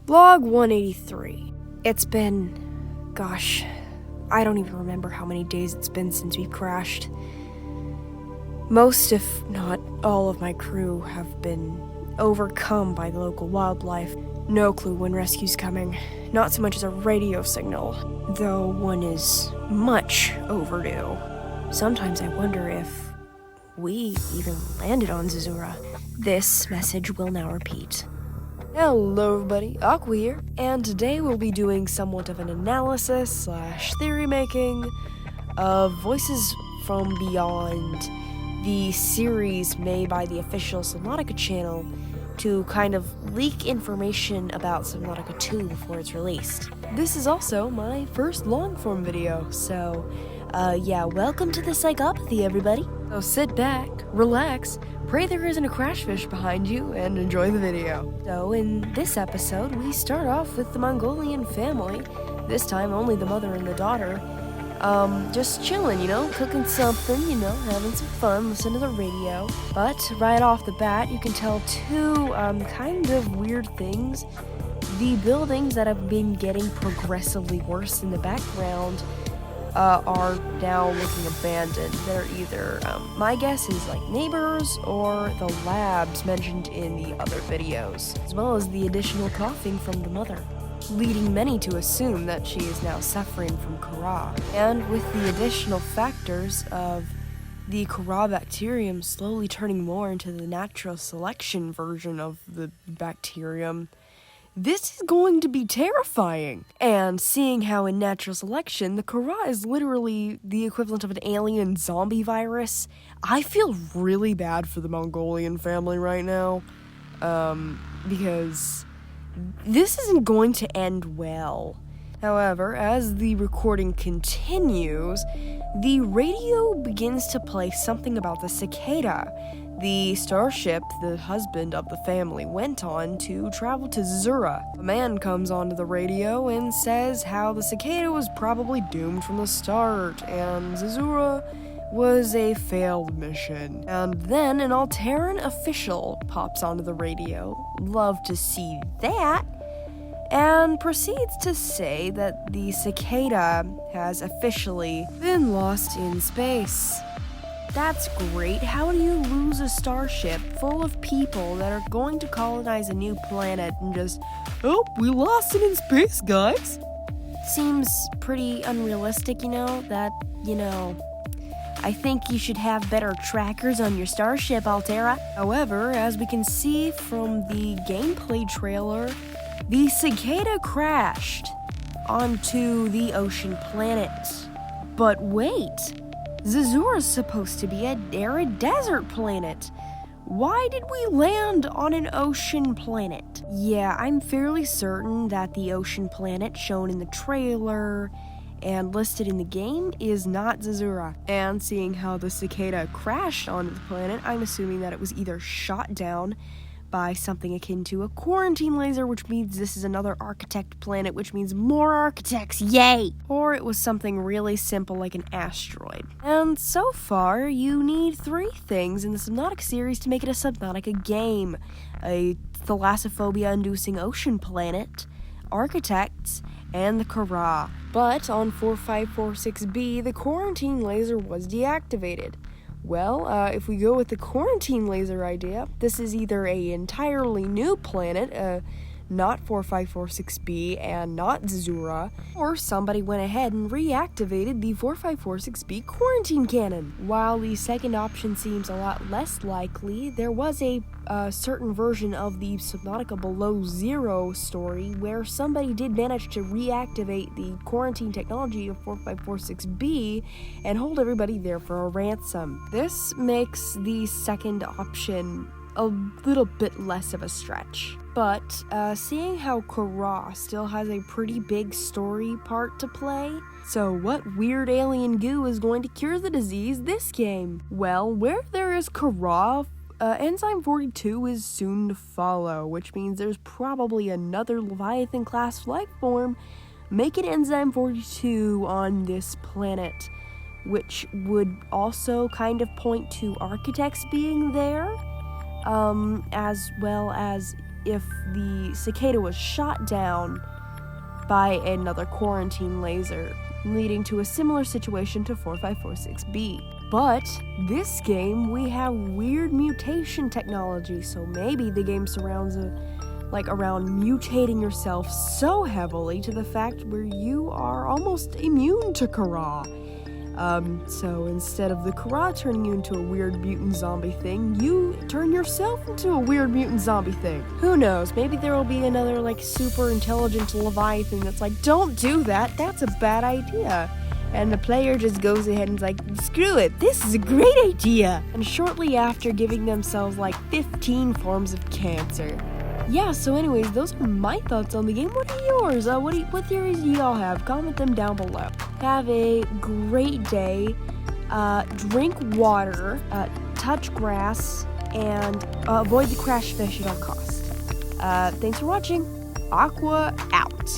Log 183. It's been, gosh, I don't even remember how many days it's been since we've crashed. Most, if not all, of my crew have been overcome by the local wildlife. No clue when rescue's coming. Not so much as a radio signal, though one is much overdue. Sometimes I wonder if we even landed on Zazura. This message will now repeat. Hello everybody, Aqua here, and today we'll be doing somewhat of an analysis / theory making of Voices from Beyond, the series made by the official Subnautica channel to kind of leak information about Subnautica 2 before it's released. This is also my first long-form video, so welcome to the psychopathy, everybody. So sit back, relax, pray there isn't a crash fish behind you, and enjoy the video. So in this episode, we start off with the Mongolian family, this time only the mother and the daughter, just chilling, cooking something, having some fun, listening to the radio. But right off the bat, you can tell two kind of weird things. The buildings that have been getting progressively worse in the background are now looking abandoned. They're either, my guess is like neighbors or the labs mentioned in the other videos, as well as the additional coughing from the mother, leading many to assume that she is now suffering from Kara. And with the additional factors of the Kara bacterium slowly turning more into the natural selection version of the bacterium, this is going to be terrifying. And seeing how in natural selection, the Kara is literally the equivalent of an alien zombie virus, I feel really bad for the Mongolian family right now, because this isn't going to end well. However, as the recording continues, the radio begins to play something about the cicada. The starship the husband of the family went on to travel to Zura. A man comes onto the radio and says how the cicada was probably doomed from the start, and Zazura was a failed mission. And then an Alteran official pops onto the radio, love to see that, and proceeds to say that the cicada has officially been lost in space. That's great. How do you lose a starship full of people that are going to colonize a new planet and just, we lost it in space, guys? Seems pretty unrealistic, I think you should have better trackers on your starship, Altera. However, as we can see from the gameplay trailer, the cicada crashed onto the ocean planet. But wait, Zazura's supposed to be a arid desert planet. Why did we land on an ocean planet? Yeah, I'm fairly certain that the ocean planet shown in the trailer and listed in the game is not Zazura. And seeing how the cicada crashed onto the planet, I'm assuming that it was either shot down by something akin to a quarantine laser, which means this is another architect planet, which means more architects, yay! Or it was something really simple like an asteroid. And so far, you need 3 things in the Subnautica series to make it a Subnautica game: a thalassophobia-inducing ocean planet, architects, and the Kara. But on 4546B, the quarantine laser was deactivated. Well, if we go with the quarantine laser idea, this is either a entirely new planet, not 4546B and not Zazura, or somebody went ahead and reactivated the 4546B quarantine cannon. While the second option seems a lot less likely, there was a certain version of the Subnautica Below Zero story where somebody did manage to reactivate the quarantine technology of 4546B and hold everybody there for a ransom. This makes the second option a little bit less of a stretch. But seeing how Kara still has a pretty big story part to play, so what weird alien goo is going to cure the disease this game? Well, where there is Kara, Enzyme 42 is soon to follow, which means there's probably another Leviathan-class life form making Enzyme 42 on this planet, which would also kind of point to architects being there, as well as if the cicada was shot down by another quarantine laser, leading to a similar situation to 4546B. But this game, we have weird mutation technology, so maybe the game surrounds around mutating yourself so heavily to the fact where you are almost immune to Kara. So instead of the Kara turning you into a weird mutant zombie thing, you turn yourself into a weird mutant zombie thing. Who knows, maybe there will be another, super intelligent Leviathan that's like, don't do that, that's a bad idea. And the player just goes ahead and is like, screw it, this is a great idea. And shortly after giving themselves 15 forms of cancer. Yeah, so anyways, those are my thoughts on the game. What are yours? What theories do y'all have? Comment them down below. Have a great day. Drink water, touch grass, and avoid the crash fish at all costs. Thanks for watching. Aqua out.